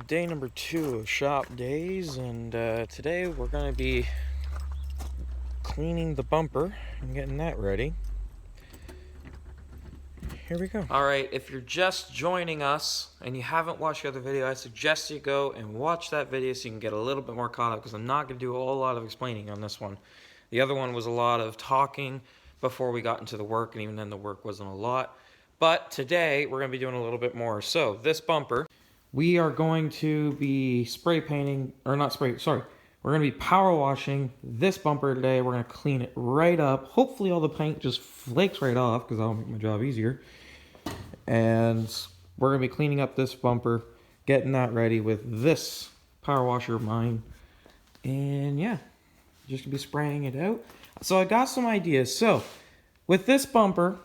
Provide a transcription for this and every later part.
day number 2 of shop days, and today we're going to be cleaning the bumper and getting that ready. Here we go. Alright, if you're just joining us and you haven't watched the other video, I suggest you go and watch that video so you can get a little bit more caught up, because I'm not going to do a whole lot of explaining on this one. The other one was a lot of talking before we got into the work, and even then the work wasn't a lot. But today we're going to be doing a little bit more. So this bumper, we are going to be spray painting, or not spray, sorry. We're going to be power washing this bumper today. We're going to clean it right up. Hopefully all the paint just flakes right off, because that'll make my job easier. And we're going to be cleaning up this bumper, getting that ready with this power washer of mine. And yeah, just going to be spraying it out. So I got some ideas. So with this bumper,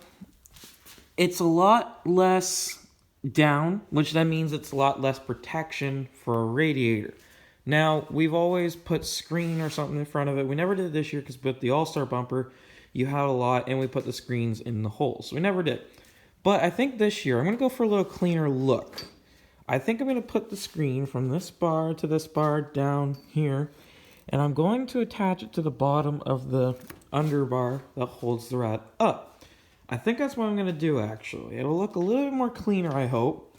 it's a lot less down, which then means it's a lot less protection for a radiator. Now, we've always put screen or something in front of it. We never did it this year because with the All-Star bumper, you had a lot, and we put the screens in the holes. We never did. But I think this year, I'm going to go for a little cleaner look. I think I'm going to put the screen from this bar to this bar down here, and I'm going to attach it to the bottom of the underbar that holds the rat up. I think that's what I'm going to do, actually. It'll look a little bit more cleaner, I hope.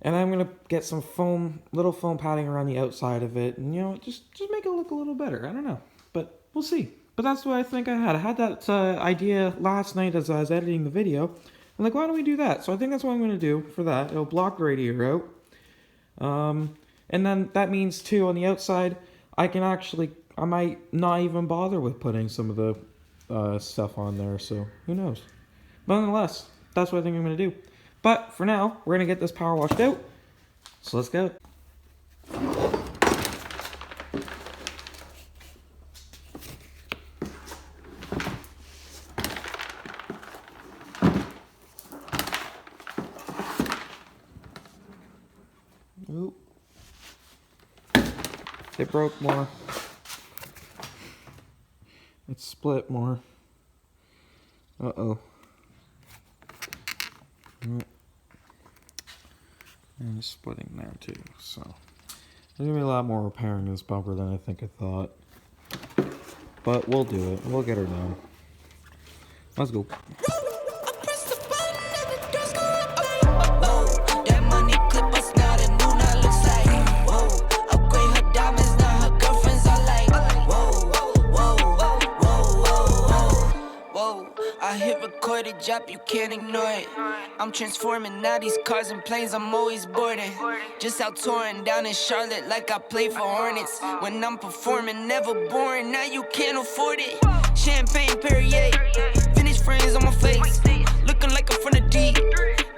And I'm going to get some foam, little foam padding around the outside of it. And, you know, just make it look a little better. I don't know. But we'll see. But that's what I think I had. I had that idea last night as I was editing the video. I'm like, why don't we do that? So I think that's what I'm going to do for that. It'll block the radiator out. And then that means, too, on the outside, I might not even bother with putting some of the stuff on there. So who knows? But nonetheless, that's what I think I'm going to do. But for now, we're going to get this power washed out. So let's go. Oop. It broke more. It split more. Uh-oh. And it's splitting there too, so there's gonna be a lot more repairing this bumper than I think I thought. But we'll do it. We'll get her done. Let's go. I hit record a drop, you can't ignore it. I'm transforming now these cars and planes, I'm always boarding. Just out touring down in Charlotte like I play for Hornets. When I'm performing, never boring, now you can't afford it. Champagne Perrier, vintage frames on my face. Looking like I'm from the deep,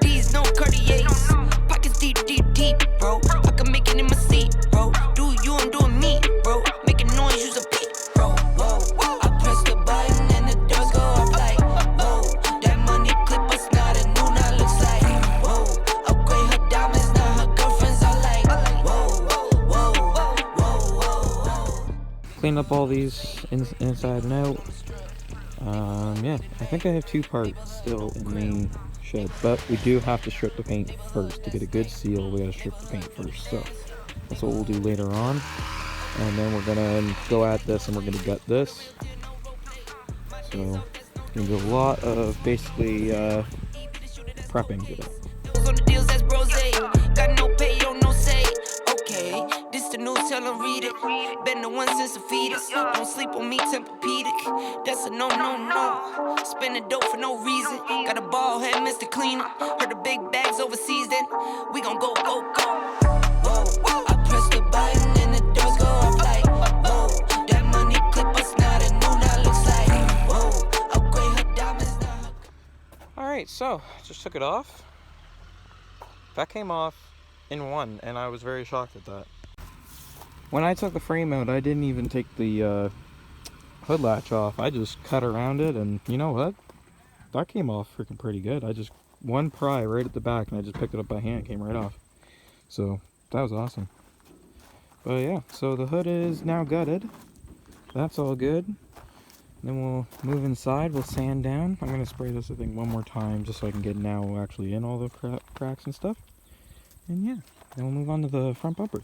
these no Cartiers. Pockets deep, deep, deep, bro. I can make it in my seat, bro. Do you, I'm doing me, bro. Making noise, use a beat, bro. Whoa, whoa. I press the button and the doors go off like, whoa. That money clip us now, the new now looks like, whoa. Upgrade her diamonds, now her girlfriends are like, whoa, whoa, whoa, whoa. Clean up all these inside and out. Yeah, I think I have 2 parts still in the main shed, but we do have to strip the paint first. To get a good seal, we gotta strip the paint first, so that's what we'll do later on. And then we're gonna go at this and we're gonna gut this. So, gonna do a lot of basically prepping for that. On the deals, that's brose. Got no pay, on no say. Okay, this the news, tell them read it. Been the one since the fetus. Don't sleep on me, Tempur-Pedic. That's a no, no, no. Spending dope for no reason. Got a ball head, Mr. Cleaner. Heard the big bags overseas, then we gon' go, go, go. Whoa, I press the button and the doors go off like, whoa. That money clip us now, the new now looks like, whoa. Upgrade her diamonds now. Alright, so just took it off. That came off in one, and I was very shocked at that. When I took the frame out, I didn't even take the hood latch off. I just cut around it, and you know what? That came off freaking pretty good. I just, one pry right at the back, and I just picked it up by hand. It came right off. So, that was awesome. But yeah, so the hood is now gutted. That's all good. Then we'll move inside, we'll sand down. I'm going to spray this, I think, one more time just so I can get now actually in all the cracks and stuff. And yeah, then we'll move on to the front bumper.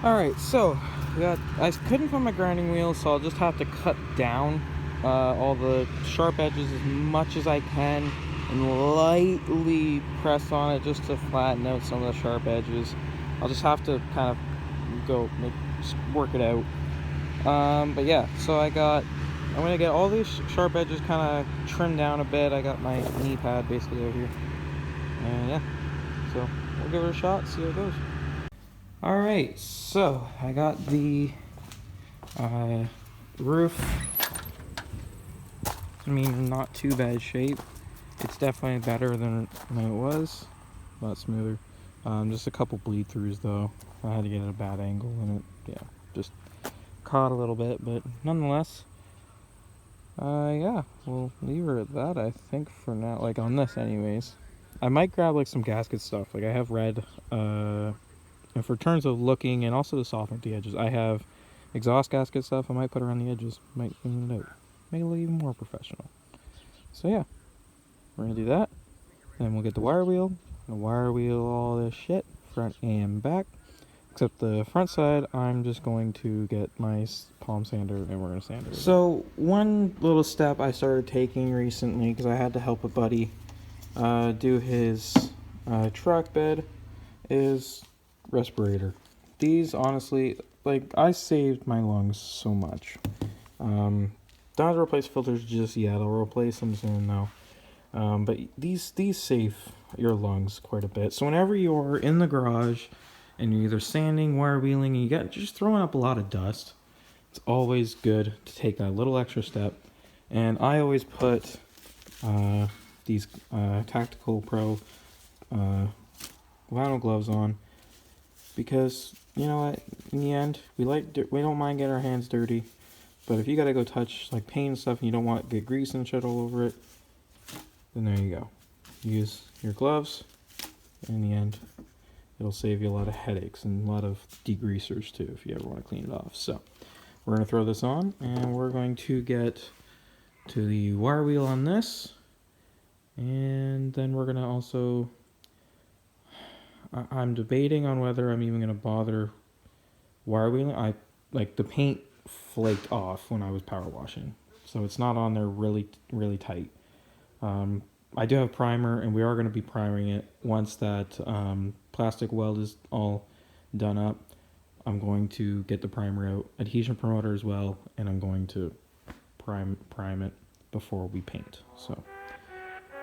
Alright, so I couldn't find my grinding wheel, so I'll just have to cut down all the sharp edges as much as I can and lightly press on it just to flatten out some of the sharp edges. I'll just have to kind of work it out. But yeah, so I'm gonna get all these sharp edges kind of trimmed down a bit. I got my knee pad basically out here, and yeah, so we'll give it a shot, see how it goes. Alright, so I got the roof, I mean, not too bad shape. It's definitely better than it was, a lot smoother. Just a couple bleed throughs though. I had to get at a bad angle and it, yeah, just caught a little bit, but nonetheless, yeah, we'll leave her at that, I think, for now, like on this anyways. I might grab like some gasket stuff, like I have red, and for terms of looking and also to soften the edges, I have exhaust gasket stuff I might put around the edges, might clean it out, make it look even more professional. So yeah, we're gonna do that, then we'll get the wire wheel all this shit, front and back. Except the front side, I'm just going to get my palm sander and we're going to sand it. So one little step I started taking recently, because I had to help a buddy do his truck bed, is respirator. These, honestly, like, I saved my lungs so much. Don't have to replace filters just yet. I'll replace them soon though. But these save your lungs quite a bit. So whenever you're in the garage and you're either sanding, wire wheeling, and you got just throwing up a lot of dust, it's always good to take that little extra step. And I always put these Tactical Pro vinyl gloves on, because you know what, in the end, we don't mind getting our hands dirty, but if you gotta go touch like paint and stuff and you don't want to get grease and shit all over it, then there you go. Use your gloves. In the end, it'll save you a lot of headaches and a lot of degreasers too if you ever want to clean it off. So we're going to throw this on and we're going to get to the wire wheel on this, and then we're going to also, I'm debating on whether I'm even going to bother wire wheeling. Like the paint flaked off when I was power washing, so it's not on there really tight. I do have primer, and we are going to be priming it once that plastic weld is all done up. I'm going to get the primer out, adhesion promoter as well, and I'm going to prime it before we paint. So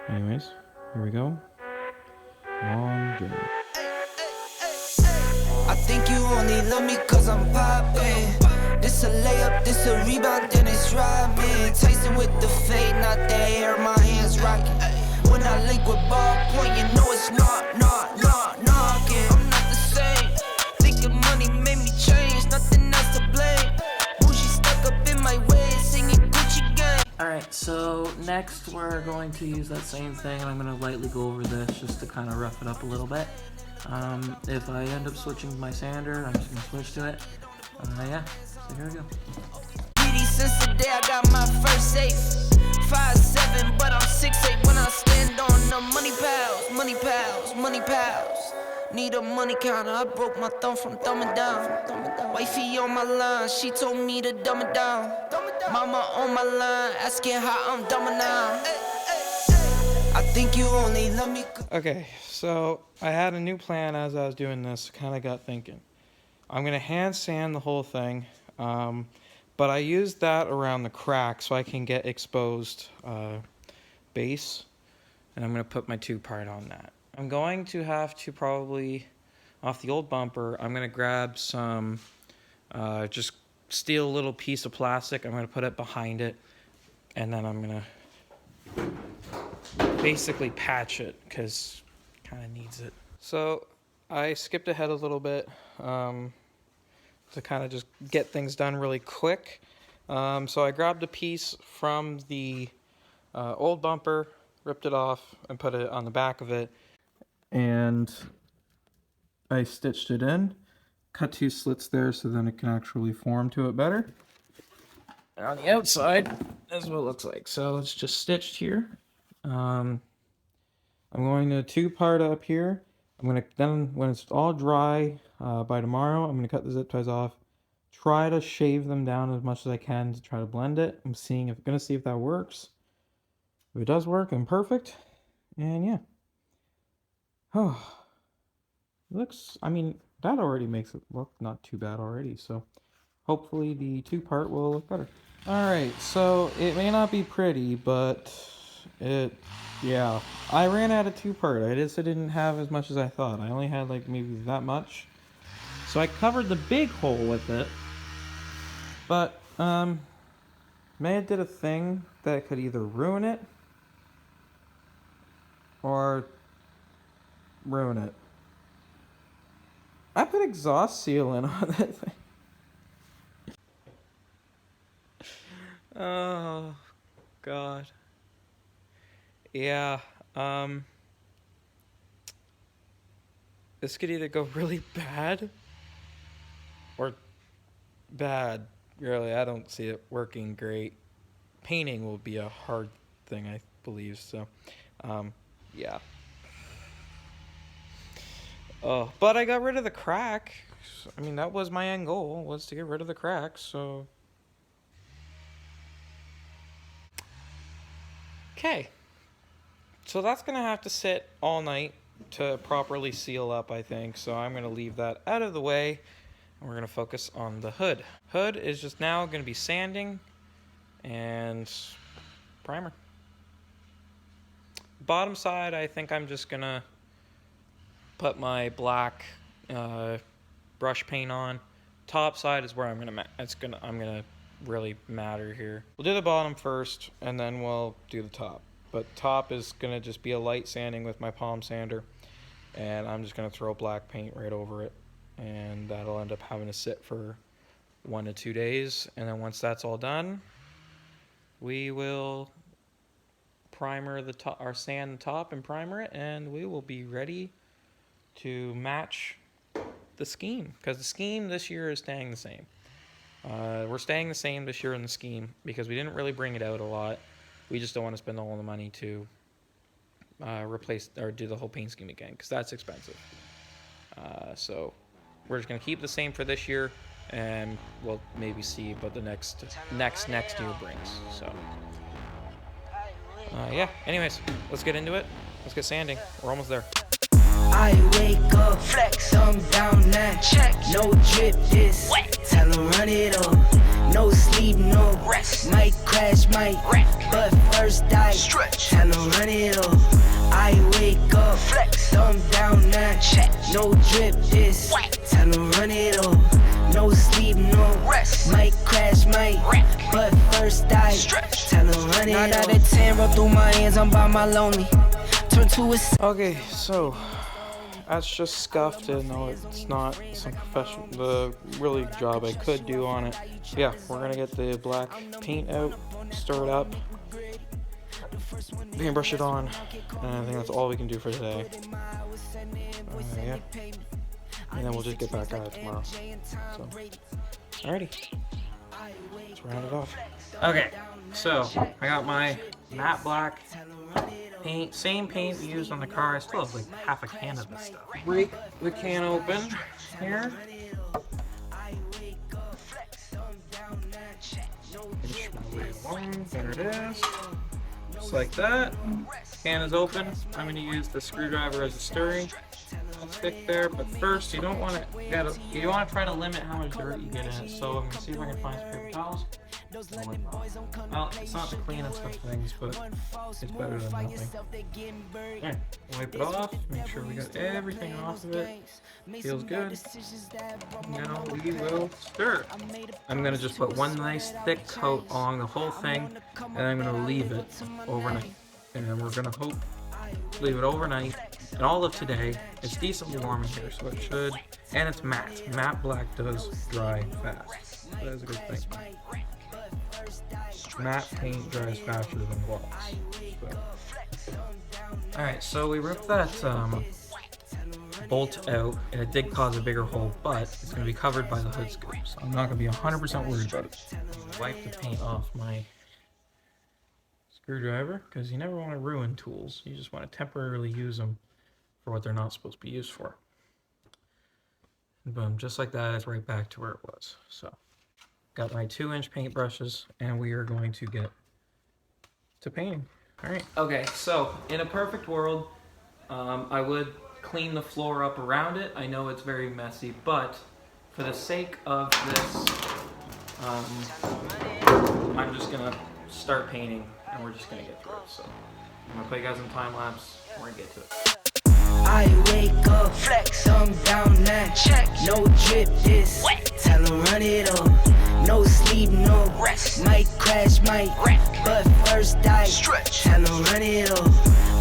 anyways, here we go. Long journey. I think you only love me cause I'm poppin'. This a layup, this a rebound, then it's robbing. Tyson with the fade, not the hair, my hands rocking. When I link with ball point, you know it's knocking. I'm not the same. Thinking money made me change, nothing else to blame. Bougie stuck up in my way, singing Gucci gang. Alright, so next we're going to use that same thing, and I'm going to lightly go over this just to kind of rough it up a little bit. If I end up switching to my sander, I'm just going to switch to it. Yeah, so here we go. Since the day I got my first safe. 5'7", but I'm 6'8" when I stand on the money pals. Need a money counter, I broke my thumb from thumbing down. Wifey on my line, she told me to dumb it down. Mama on my line, asking how I'm dumbing now. I think you only love me. Okay, so I had a new plan as I was doing this, kind of got thinking. I'm going to hand sand the whole thing, but I used that around the crack so I can get exposed base, and I'm going to put my 2-part on that. I'm going to have to probably, off the old bumper, I'm going to grab some just steel little piece of plastic. I'm going to put it behind it, and then I'm going to basically patch it because it kind of needs it. So I skipped ahead a little bit to kind of just get things done really quick. So I grabbed a piece from the old bumper, ripped it off, and put it on the back of it. And I stitched it in, cut 2 slits there so then it can actually form to it better. And on the outside, that's what it looks like. So it's just stitched here. I'm going to 2-part up here. I'm gonna then, when it's all dry by tomorrow, I'm gonna cut the zip ties off. Try to shave them down as much as I can to try to blend it. I'm gonna see if that works. If it does work, then perfect. And yeah. Oh, looks. I mean, that already makes it look not too bad already. So hopefully the two-part will look better. All right. So it may not be pretty, but yeah. I ran out of two-part. I just didn't have as much as I thought. I only had like maybe that much. So I covered the big hole with it. But Maya did a thing that could either ruin it or ruin it. I put exhaust sealant on that thing. Oh God. Yeah. This could either go really bad or bad. Really, I don't see it working great. Painting will be a hard thing, I believe. So, yeah. Oh, but I got rid of the crack. I mean, that was my end goal, was to get rid of the crack. So, okay. So that's gonna have to sit all night to properly seal up, I think. So I'm gonna leave that out of the way. And we're going to focus on the hood. Hood is just now going to be sanding and primer. Bottom side, I think I'm just going to put my black brush paint on. Top side is where I'm going to really matter here. We'll do the bottom first and then we'll do the top. But top is going to just be a light sanding with my palm sander, and I'm just going to throw black paint right over it. And that'll end up having to sit for 1 to 2 days. And then once that's all done, we will primer the top, or sand the top and primer it, and we will be ready to match the scheme. Because the scheme this year is staying the same. We're staying the same this year in the scheme because we didn't really bring it out a lot. We just don't want to spend all the money to replace or do the whole paint scheme again because that's expensive. So we're just going to keep the same for this year, and we'll maybe see what the next year brings. So, yeah. Anyways, let's get into it. Let's get sanding. We're almost there. I wake up, flex, thumb down now, check, no drip, this, wet. Tell 'em run it up, no sleep, no rest, might crash, might wreck, but first I stretch, tell 'em run it up. I wake up, flex, thumb down now, check, no drip, this, wet. Tell 'em run it up, no sleep, no rest, might crash, might wreck, but first I stretch, tell 'em run it up. 9 out of 10, roll through my hands, I'm by my lonely, turn to a... Okay, so that's just scuffed, and no, it's not some the really job I could do on it. Yeah, we're gonna get the black paint out, stir it up, paintbrush it on, and I think that's all we can do for today. Yeah, and then we'll just get back at it tomorrow. So, alrighty, let's round it off. Okay, so I got my matte black paint, same paint we used on the car. I still have like half a can of this stuff. Break the can open here. Inch my way along. There it is. Just like that. Can is open. I'm going to use the screwdriver as a stirring stick there, but first you don't want to you want to try to limit how much dirt you get in it. So I'm going to see if I can find some paper towels. Well, it's not the cleanest of things, but it's better than nothing. Alright, wipe it off, make sure we got everything off of it. Feels good. Now we will stir. I'm going to just put one nice thick coat along the whole thing, and I'm going to leave it overnight. And then we're going to leave it overnight. And all of today, it's decently warm in here, so it should, and it's matte. Matte black does dry fast. That is a good thing. Matte paint dries faster than gloss. So. Alright, so we ripped that bolt out, and it did cause a bigger hole, but it's going to be covered by the hood scoop, so I'm not going to be 100% worried about it. Wipe the paint off my screwdriver, because you never want to ruin tools. You just want to temporarily use them for what they're not supposed to be used for. And boom, just like that, it's right back to where it was. So, got my 2-inch paintbrushes, and we are going to get to painting. All right. Okay, so in a perfect world, I would clean the floor up around it. I know it's very messy, but for the sake of this, I'm just gonna start painting, and we're just gonna get through it. So I'm gonna put you guys in time lapse. We're gonna get to it. I wake up, flex, thumb down now, check, no drip this, wet. Tell 'em run it up, no sleep, no rest, might crash, might wreck, but first I stretch, tell 'em run it up.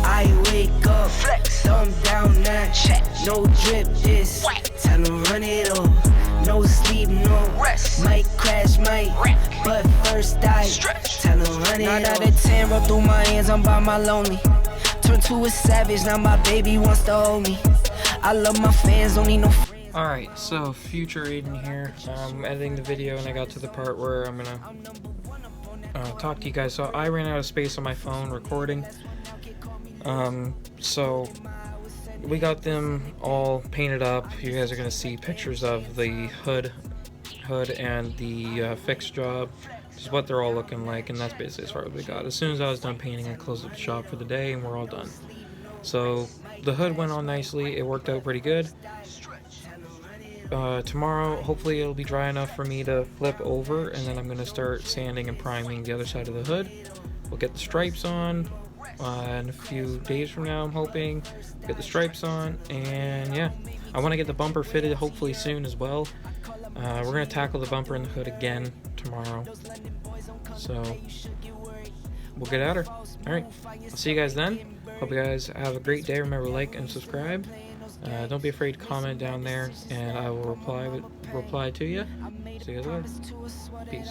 I wake up, flex, thumb down now, check, no drip this, wet. Tell 'em run it up, no sleep, no rest, might crash, might wreck, but first I stretch, tell 'em run it up. 9 out of 10 roll through my hands, I'm by my lonely. Turned to a savage, now my baby wants to hold me. I love my fans, don't need no friends. Alright, so future Aiden here. I'm editing the video and I got to the part where I'm gonna talk to you guys. So I ran out of space on my phone recording. So we got them all painted up. You guys are gonna see pictures of the hood and the fixed job. Is what they're all looking like, and that's basically as far as we got. As soon as I was done painting, I closed up the shop for the day, and we're all done. So the hood went on nicely. It worked out pretty good. Tomorrow, hopefully, it'll be dry enough for me to flip over, and then I'm going to start sanding and priming the other side of the hood. We'll get the stripes on in a few days from now, I'm hoping. Get the stripes on, and yeah. I want to get the bumper fitted hopefully soon as well. We're going to tackle the bumper and the hood again tomorrow. So, we'll get at her. Alright, I'll see you guys then. Hope you guys have a great day. Remember to like and subscribe. Don't be afraid to comment down there, and I will reply to you. See you guys later. Peace.